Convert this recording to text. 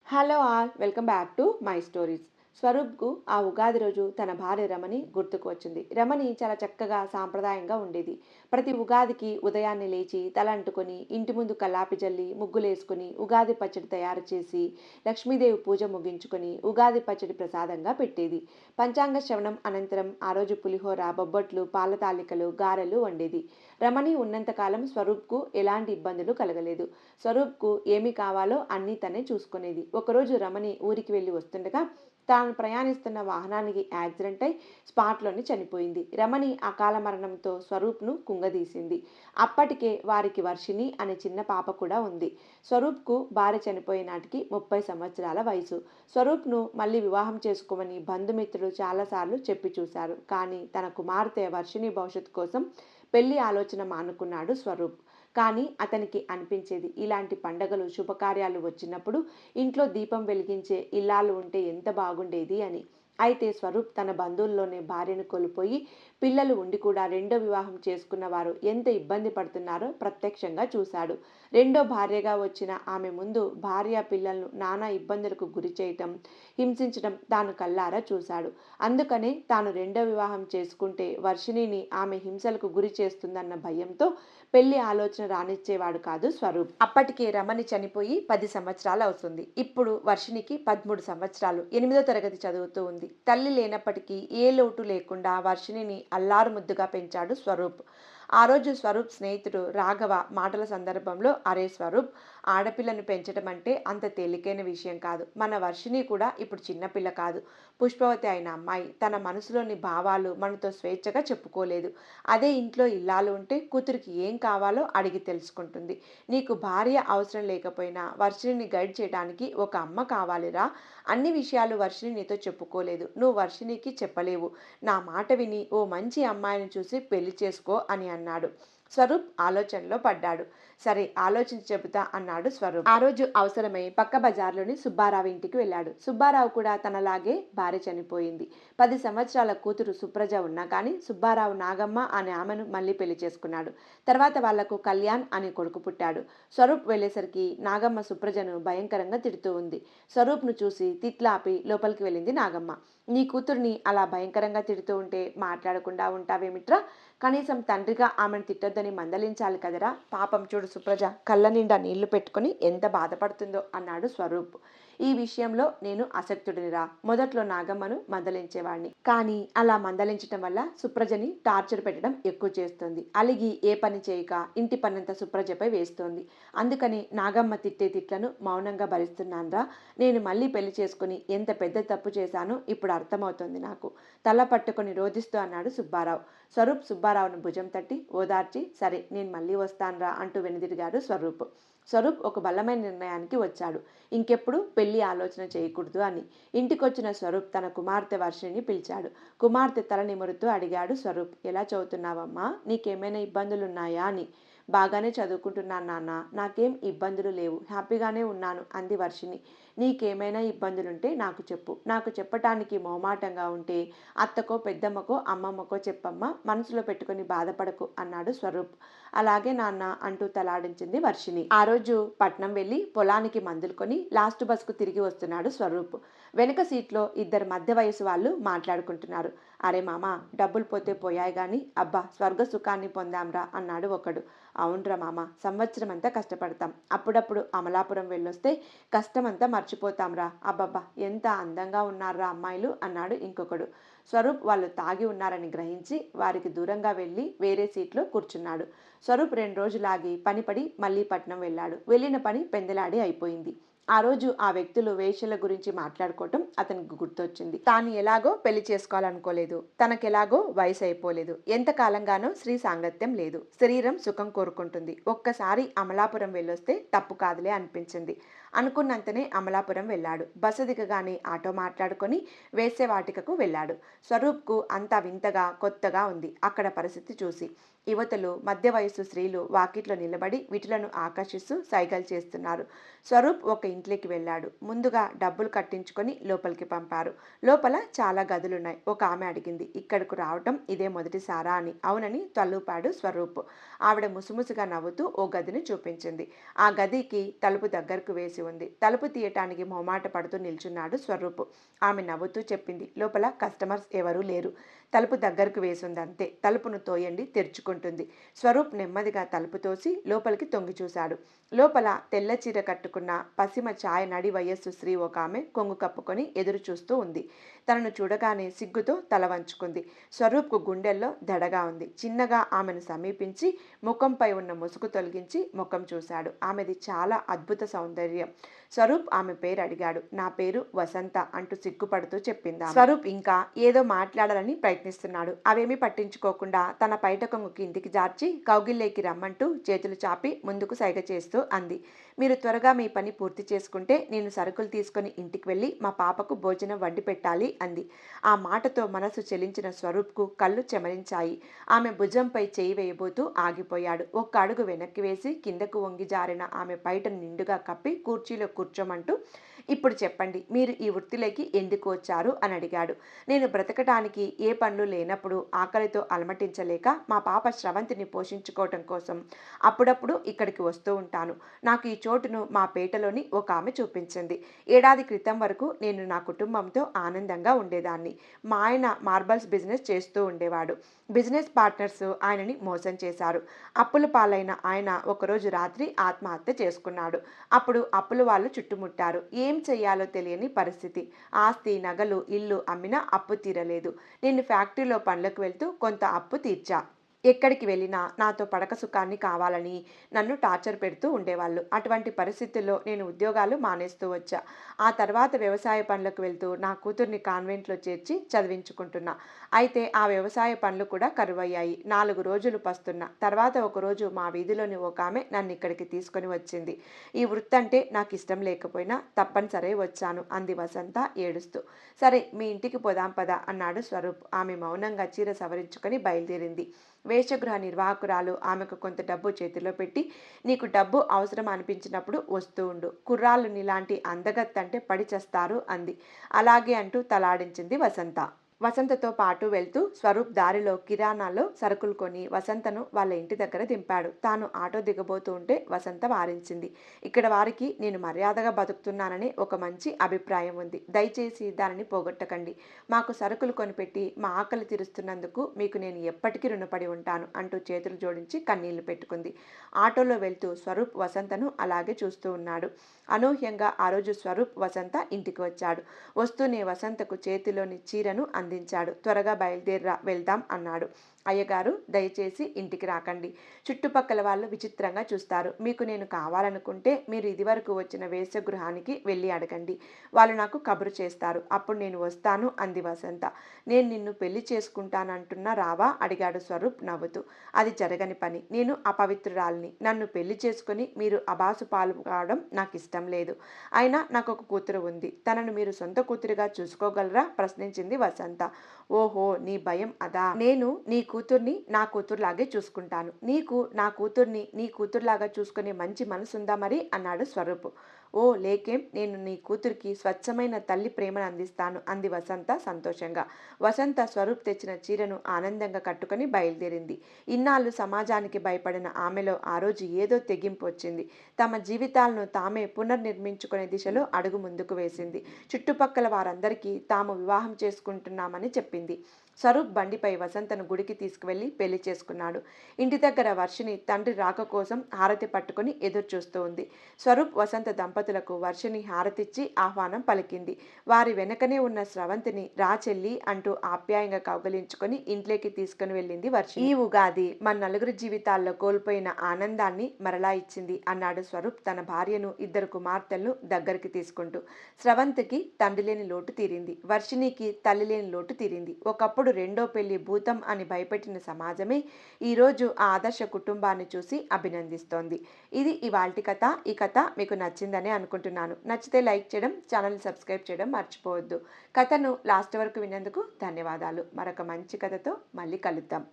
Hello all welcome back to my stories. స్వరూప్కు ఆ ఉగాది రోజు తన భార్య రమణి గుర్తుకు వచ్చింది. రమణి చాలా చక్కగా సాంప్రదాయంగా ఉండేది. ప్రతి ఉగాదికి ఉదయాన్నే లేచి తలంటుకొని ఇంటి ముందు కల్లాపి జల్లి ముగ్గులేసుకుని ఉగాది పచ్చడి తయారు చేసి లక్ష్మీదేవి పూజ ముగించుకొని ఉగాది పచ్చడి ప్రసాదంగా పెట్టేది. పంచాంగ శ్రవణం అనంతరం ఆ రోజు పులిహోర, బొబ్బట్లు, పాల తాలికలు, గారెలు వండేది. రమణి ఉన్నంతకాలం స్వరూప్కు ఎలాంటి ఇబ్బందులు కలగలేదు. స్వరూప్కు ఏమి కావాలో అన్నీ తనే చూసుకునేది. ఒకరోజు రమణి ఊరికి వెళ్ళి వస్తుండగా తాను ప్రయాణిస్తున్న వాహనానికి యాక్సిడెంట్ అయి స్పాట్లోనే చనిపోయింది. రమణి అకాల మరణంతో స్వరూప్ను కుంగదీసింది. అప్పటికే వారికి వర్షిణి అనే చిన్న పాప కూడా ఉంది. స్వరూప్కు భార్య చనిపోయే నాటికి 30 సంవత్సరాల వయసు. స్వరూప్ను మళ్ళీ వివాహం చేసుకోమని బంధుమిత్రులు చాలాసార్లు చెప్పి చూశారు. కానీ తన కుమార్తె వర్షిణి భవిష్యత్తు కోసం పెళ్లి ఆలోచన మానుకున్నాడు స్వరూప్. కానీ అతనికి అనిపించేది, ఇలాంటి పండగలు శుభకార్యాలు వచ్చినప్పుడు ఇంట్లో దీపం వెలిగించే ఇల్లాలు ఉంటే ఎంత బాగుండేది అని. అయితే స్వరూప్ తన బంధువుల్లోనే భార్యను కోల్పోయి పిల్లలు ఉండి కూడా రెండో వివాహం చేసుకున్న వారు ఎంత ఇబ్బంది పడుతున్నారో ప్రత్యక్షంగా చూశాడు. రెండో భార్యగా వచ్చిన ఆమె ముందు భార్య పిల్లలను నానా ఇబ్బందులకు గురి చేయటం, హింసించడం తాను కల్లారా చూశాడు. అందుకనే తాను రెండో వివాహం చేసుకుంటే వర్షిణిని ఆమె హింసలకు గురి చేస్తుందన్న భయంతో పెళ్లి ఆలోచన రానిచ్చేవాడు కాదు స్వరూప్. అప్పటికే రమణి చనిపోయి 10 సంవత్సరాలు అవుతుంది. ఇప్పుడు వర్షినికి 13 సంవత్సరాలు, 8వ తరగతి చదువుతూ ఉంది. తల్లి లేనప్పటికీ ఏ లోటు లేకుండా వర్షిణిని అల్లారు ముద్దుగా పెంచాడు స్వరూప్. ఆ రోజు స్వరూప్ స్నేహితుడు రాఘవ మాటల సందర్భంలో, అరే స్వరూప్, ఆడపిల్లను పెంచడం అంటే అంత తేలికైన విషయం కాదు. మన వర్షిణి కూడా ఇప్పుడు చిన్నపిల్ల కాదు, పుష్పవతి అయిన అమ్మాయి. తన మనసులోని భావాలు మనతో స్వేచ్ఛగా చెప్పుకోలేదు. అదే ఇంట్లో ఇల్లాలు ఉంటే కూతురికి ఏం కావాలో అడిగి తెలుసుకుంటుంది. నీకు భార్య అవసరం లేకపోయినా వర్షిణిని గైడ్ చేయడానికి ఒక అమ్మ కావాలిరా. అన్ని విషయాలు వర్షిణి నీతో చెప్పుకోలేదు, నువ్వు వర్షిణికి చెప్పలేవు. నా మాట విని ఓ మంచి అమ్మాయిని చూసి పెళ్లి చేసుకో అని అన్నాడు. స్వరూప్ ఆలోచనలో పడ్డాడు. సరే, ఆలోచించి చెబుతా అన్నాడు స్వరూప్. ఆ రోజు అవసరమై పక్క బజార్లోని సుబ్బారావు ఇంటికి వెళ్ళాడు. సుబ్బారావు కూడా తనలాగే భార్య చనిపోయింది. 10 సంవత్సరాల కూతురు సుప్రజ ఉన్నా కానీ సుబ్బారావు నాగమ్మ అనే ఆమెను మళ్ళీ పెళ్లి చేసుకున్నాడు. తర్వాత వాళ్లకు కళ్యాణ్ అనే కొడుకు పుట్టాడు. స్వరూప్ వెళ్ళేసరికి నాగమ్మ సుప్రజను భయంకరంగా తిడుతూ ఉంది. స్వరూప్ను చూసి తిట్లాపి లోపలికి వెళ్ళింది నాగమ్మ. నీ కూతుర్ని అలా భయంకరంగా తిడుతూ ఉంటే మాట్లాడకుండా ఉంటావేమిట్రా? కనీసం తండ్రిగా ఆమెను తిట్టొద్దని మందలించాలి కదరా. పాపం చూడు సుప్రజ కళ్ళ నిండా నీళ్లు పెట్టుకుని ఎంత బాధపడుతుందో అన్నాడు స్వరూప్. ఈ విషయంలో నేను అసక్తుడినిరా. మొదట్లో నాగమ్మను మందలించేవాడిని, కానీ అలా మందలించటం వల్ల సుప్రజని టార్చర్ పెట్టడం ఎక్కువ చేస్తుంది. అలిగి ఏ పని చేయక ఇంటి పనంతా సుప్రజపై వేస్తోంది. అందుకని నాగమ్మ తిట్టే తిట్లను మౌనంగా భరిస్తున్నాన్రా. నేను మళ్ళీ పెళ్లి చేసుకుని ఎంత పెద్ద తప్పు చేశానో ఇప్పుడు అర్థమవుతోంది నాకు, తల పట్టుకొని రోధిస్తూ అన్నాడు సుబ్బారావు. స్వరూప్ సుబ్బారావును భుజం తట్టి ఓదార్చి, సరే నేను మళ్ళీ వస్తాన్రా అంటూ వెనుదిరిగాడు స్వరూప్. స్వరూప్ ఒక బలమైన నిర్ణయానికి వచ్చాడు. ఇంకెప్పుడు పెళ్లి ఆలోచన చేయకూడదు అని. ఇంటికొచ్చిన స్వరూప్ తన కుమార్తె వర్షిణిని పిలిచాడు. కుమార్తె తల నిమురుతూ అడిగాడు స్వరూప్, ఎలా చదువుతున్నావమ్మా? నీకేమైనా ఇబ్బందులున్నాయా అని. బాగానే చదువుకుంటున్నాను నాన్న, నాకేం ఇబ్బందులు లేవు, హ్యాపీగానే ఉన్నాను అంది వర్షిణి. నీకేమైనా ఇబ్బందులుంటే నాకు చెప్పు. నాకు చెప్పటానికి మొహమాటంగా ఉంటే అత్తకో, పెద్దమ్మకో, అమ్మమ్మకో చెప్పమ్మా, మనసులో పెట్టుకుని బాధపడకు అన్నాడు స్వరూప్. అలాగే నాన్న అంటూ తలాడించింది వర్షిణి. ఆ రోజు పట్నం వెళ్ళి పొలానికి మందులు కొని లాస్ట్ బస్కు తిరిగి వస్తున్నాడు స్వరూప్. వెనక సీట్లో ఇద్దరు మధ్య వయసు వాళ్ళు మాట్లాడుకుంటున్నారు. అరే మామ, డబ్బులు పోతే పోయాయి గాని అబ్బా స్వర్గ సుఖాన్ని పొందాంరా అన్నాడు ఒకడు. అవునరా మామ, సంవత్సరం అంతా కష్టపడతాం, అప్పుడప్పుడు అమలాపురం వెళ్ళొస్తే కష్టమంతా మర్చిపోతాంరా. అబ్బబ్బా ఎంత అందంగా ఉన్నారా అమ్మాయిలు అన్నాడు ఇంకొకడు. స్వరూప్ వాళ్ళు తాగి ఉన్నారని గ్రహించి వారికి దూరంగా వెళ్ళి వేరే సీట్లో కూర్చున్నాడు. స్వరూప్ 2 రోజులాగి పనిపడి మళ్ళీ పట్నం వెళ్ళాడు. వెళ్ళిన పని పెందలాడి అయిపోయింది. ఆ రోజు ఆ వ్యక్తులు వేశ్యల గురించి మాట్లాడుకోవటం అతనికి గుర్తొచ్చింది. తాను ఎలాగో పెళ్లి చేసుకోవాలనుకోలేదు, తనకెలాగో వయసు అయిపోలేదు, ఎంతకాలంగానో స్త్రీ సాంగత్యం లేదు, శరీరం సుఖం కోరుకుంటుంది. ఒక్కసారి అమలాపురం వెళ్ళొస్తే తప్పు కాదులే అనిపించింది. అనుకున్నంతనే అమలాపురం వెళ్ళాడు. బస్సు దిగగానే ఆటో మాట్లాడుకొని వేశ్యవాటికకు వెళ్ళాడు. స్వరూప్కు అంతా వింతగా కొత్తగా ఉంది అక్కడ పరిస్థితి చూసి. యువతులు, మధ్య వయస్సు స్త్రీలు వాకిట్లో నిలబడి విటులను ఆకర్షిస్తూ సైగలు చేస్తున్నారు. స్వరూప్ ఒక ఇంట్లోకి వెళ్ళాడు. ముందుగా డబ్బులు కట్టించుకొని లోపలికి పంపారు. లోపల చాలా గదులున్నాయి. ఒక ఆమె అడిగింది, ఇక్కడకు రావటం ఇదే మొదటిసారా అని. అవునని తలూపాడు స్వరూప్. ఆవిడ ముసుముసుగా నవ్వుతూ ఓ గదిని చూపించింది. ఆ గదికి తలుపు దగ్గరకు వేసి ఉంది. తలుపు తీయటానికి మొహమాట పడుతూ నిల్చున్నాడు స్వరూప్. ఆమె నవ్వుతూ చెప్పింది, లోపల కస్టమర్స్ ఎవరూ లేరు. తలుపు దగ్గరకు వేసింది అంతే. తలుపును తోయండి, తెరుచుకుంటుంది. స్వరూప్ నెమ్మదిగా తలుపు తోసి లోపలికి తొంగి చూశాడు. లోపల తెల్ల చీర కట్టుకున్న పసిమ ఛాయ నడి వయస్సు స్త్రీ ఒక ఆమె కొంగు కప్పుకొని ఎదురు చూస్తూ ఉంది. తనను చూడగానే సిగ్గుతో తల వంచుకుంది. స్వరూప్కు గుండెల్లో దడగా ఉంది. చిన్నగా ఆమెను సమీపించి ముఖంపై ఉన్న ముసుగు తొలగించి ముఖం చూశాడు. ఆమెది చాలా అద్భుత సౌందర్యం. స్వరూప్ ఆమె పేరు అడిగాడు. నా పేరు వసంత అంటూ సిగ్గుపడుతూ చెప్పింది. స్వరూప్ ఇంకా ఏదో మాట్లాడాలని ప్రయత్నిస్తున్నాడు. అవేమీ పట్టించుకోకుండా తన పైట కొంగుకి ఇంటికి జార్చి కౌగిల్లేకి రమ్మంటూ చేతులు చాపి ముందుకు సైగ చేస్తూ అంది. మీరు త్వరగా మీ పని పూర్తి చేసుకుంటే నేను సరుకులు తీసుకుని ఇంటికి వెళ్ళి మా పాపకు భోజనం వండి పెట్టాలి అంది. ఆ మాటతో మనసు చెలించిన స్వరూప్కు కళ్ళు చెమరించాయి. ఆమె భుజంపై చేయి వేయబోతూ ఆగిపోయాడు. ఒక్క అడుగు వెనక్కి వేసి కిందకు వంగి జారిన ఆమె పైటను నిండుగా కప్పి కుర్చీలో కూర్చోమంటూ, ఇప్పుడు చెప్పండి, మీరు ఈ వృత్తిలోకి ఎందుకు వచ్చారు అని అడిగాడు. నేను బ్రతకటానికి ఏ పనులు లేనప్పుడు ఆకలితో అలమటించలేక మా పాప స్రవంతిని పోషించుకోవటం కోసం అప్పుడప్పుడు ఇక్కడికి వస్తూ ఉంటాను. నాకు ఈ చోటును మా పేటలోని ఒక ఆమె చూపించింది. ఏడాది క్రితం వరకు నేను నా కుటుంబంతో ఆనందంగా ఉండేదాన్ని. మా ఆయన మార్బల్స్ బిజినెస్ చేస్తూ ఉండేవాడు. బిజినెస్ పార్ట్నర్స్ ఆయనని మోసం చేశారు. అప్పుల పాలైన ఆయన ఒకరోజు రాత్రి ఆత్మహత్య చేసుకున్నాడు. అప్పుడు అప్పుల వాళ్ళు చుట్టుముట్టారు. ఏం చెయ్యాలో తెలియని పరిస్థితి. ఆస్తి, నగలు, ఇల్లు అమ్మినా అప్పు తీరలేదు. నేను ఫ్యాక్టరీలో పనులకు వెళ్తూ కొంత అప్పు తీర్చా. ఎక్కడికి వెళ్ళినా నాతో పడక సుఖాన్ని కావాలని నన్ను టార్చర్ పెడుతూ ఉండేవాళ్ళు. అటువంటి పరిస్థితుల్లో నేను ఉద్యోగాలు మానేస్తూ వచ్చా. ఆ తర్వాత వ్యవసాయ పనులకు వెళ్తూ నా కూతుర్ని కాన్వెంట్లో చేర్చి చదివించుకుంటున్నా. అయితే ఆ వ్యవసాయ పనులు కూడా కరువయ్యాయి. 4 రోజులు పస్తున్నా. తర్వాత ఒకరోజు మా వీధిలోని ఒక ఆమె నన్ను ఇక్కడికి తీసుకొని వచ్చింది. ఈ వృత్తి అంటే నాకు ఇష్టం లేకపోయినా తప్పనిసరి వచ్చాను అంది వసంత ఏడుస్తూ. సరే, మీ ఇంటికి పోదాం పద అన్నాడు స్వరూప్. ఆమె మౌనంగా చీర సవరించుకొని బయలుదేరింది. వేశ్యగృహ నిర్వాహకురాలు ఆమెకు కొంత డబ్బు చేతిలో పెట్టి, నీకు డబ్బు అవసరం అనిపించినప్పుడు వస్తూ ఉండు. కుర్రాళ్ళు నీలాంటి అందగత్తంటే పడి చేస్తారు అంది. అలాగే అంటూ తలాడించింది వసంత. వసంతతో పాటు వెళ్తూ స్వరూప్ దారిలో కిరాణాలో సరుకులు కొని వసంతను వాళ్ళ ఇంటి దగ్గర దింపాడు. తాను ఆటో దిగబోతూ ఉంటే వసంత వారించింది. ఇక్కడ వారికి నేను మర్యాదగా బతుకుతున్నానని ఒక మంచి అభిప్రాయం ఉంది. దయచేసి దానిని పోగొట్టకండి. మాకు సరుకులు కొనిపెట్టి మా ఆకలి తీరుస్తున్నందుకు మీకు నేను ఎప్పటికీ రుణపడి ఉంటాను అంటూ చేతులు జోడించి కన్నీళ్లు పెట్టుకుంది. ఆటోలో వెళ్తూ స్వరూప్ వసంతను అలాగే చూస్తూ ఉన్నాడు. అనూహ్యంగా ఆ రోజు స్వరూప్ వసంత ఇంటికి వచ్చాడు. వస్తూనే వసంతకు చేతిలోని చీరను అందించాడు. త్వరగా బయలుదేరా, వెళ్దాం అన్నాడు. అయ్యగారు, దయచేసి ఇంటికి రాకండి. చుట్టుపక్కల వాళ్ళు విచిత్రంగా చూస్తారు. మీకు నేను కావాలనుకుంటే మీరు ఇదివరకు వచ్చిన వేశ్యగృహానికి వెళ్ళి అడగండి. వాళ్ళు నాకు కబురు చేస్తారు. అప్పుడు నేను వస్తాను అంది వసంత. నేను నిన్ను పెళ్లి చేసుకుంటానంటున్నా రావా అడిగాడు స్వరూప్ నవ్వుతూ. అది జరగని పని. నేను అపవిత్రురాలిని. నన్ను పెళ్లి చేసుకుని మీరు అబాసు పాలు కావడం నాకు ఇష్టం లేదు. అయినా నాకు ఒక కూతురు ఉంది. తనను మీరు సొంత కూతురిగా చూసుకోగలరా ప్రశ్నించింది వసంత. ఓహో, నీ భయం అదా? నేను నీ కూతుర్ని నా కూతురులాగే చూసుకుంటాను. నీకు నా కూతుర్ని నీ కూతురులాగా చూసుకునే మంచి మనసుందా మరి అన్నాడు స్వరూప్. ఓ లేకేం, నేను నీ కూతురికి స్వచ్ఛమైన తల్లి ప్రేమను అందిస్తాను అంది వసంత సంతోషంగా. వసంత స్వరూప్ తెచ్చిన చీరను ఆనందంగా కట్టుకుని బయలుదేరింది. ఇన్నాళ్ళు సమాజానికి భయపడిన ఆమెలో ఆ రోజు ఏదో తెగింపు వచ్చింది. తమ జీవితాలను తామే పునర్నిర్మించుకునే దిశలో అడుగు ముందుకు వేసింది. చుట్టుపక్కల వారందరికీ తాము వివాహం చేసుకుంటున్నామని చెప్పింది. స్వరూప్ బండిపై వసంతను గుడికి తీసుకువెళ్లి పెళ్లి చేసుకున్నాడు. ఇంటి దగ్గర వర్షిని తండ్రి రాక కోసం హారతి పట్టుకుని ఎదురు చూస్తూ ఉంది. స్వరూప్ వసంత దంపతులకు వర్షిని హారతిచ్చి ఆహ్వానం పలికింది. వారి వెనకనే ఉన్న స్రవంతిని రా చెల్లి అంటూ ఆప్యాయంగా కౌగలించుకొని ఇంట్లోకి తీసుకుని వెళ్ళింది వర్షిని. ఈ ఉగాది మన నలుగురి జీవితాల్లో కోల్పోయిన ఆనందాన్ని మరలా ఇచ్చింది అన్నాడు స్వరూప్ తన భార్యను, ఇద్దరు కుమార్తెలను దగ్గరికి తీసుకుంటూ. స్రవంతికి తండ్రి లేని లోటు తీరింది. వర్షినికి తల్లి లేని లోటు తీరింది. ఒకప్పుడు రెండో పెళ్లి భూతం అని భయపెట్టిన సమాజమే ఈరోజు ఆ ఆదర్శ కుటుంబాన్ని చూసి అభినందిస్తోంది. ఇది ఇవాల్టి కథ. ఈ కథ మీకు నచ్చిందని అనుకుంటున్నాను. నచ్చితే లైక్ చేయడం, ఛానల్ సబ్స్క్రైబ్ చేయడం మర్చిపోవద్దు. కథను లాస్ట్ వరకు విన్నందుకు ధన్యవాదాలు. మరొక మంచి కథతో మళ్ళీ కలుద్దాం.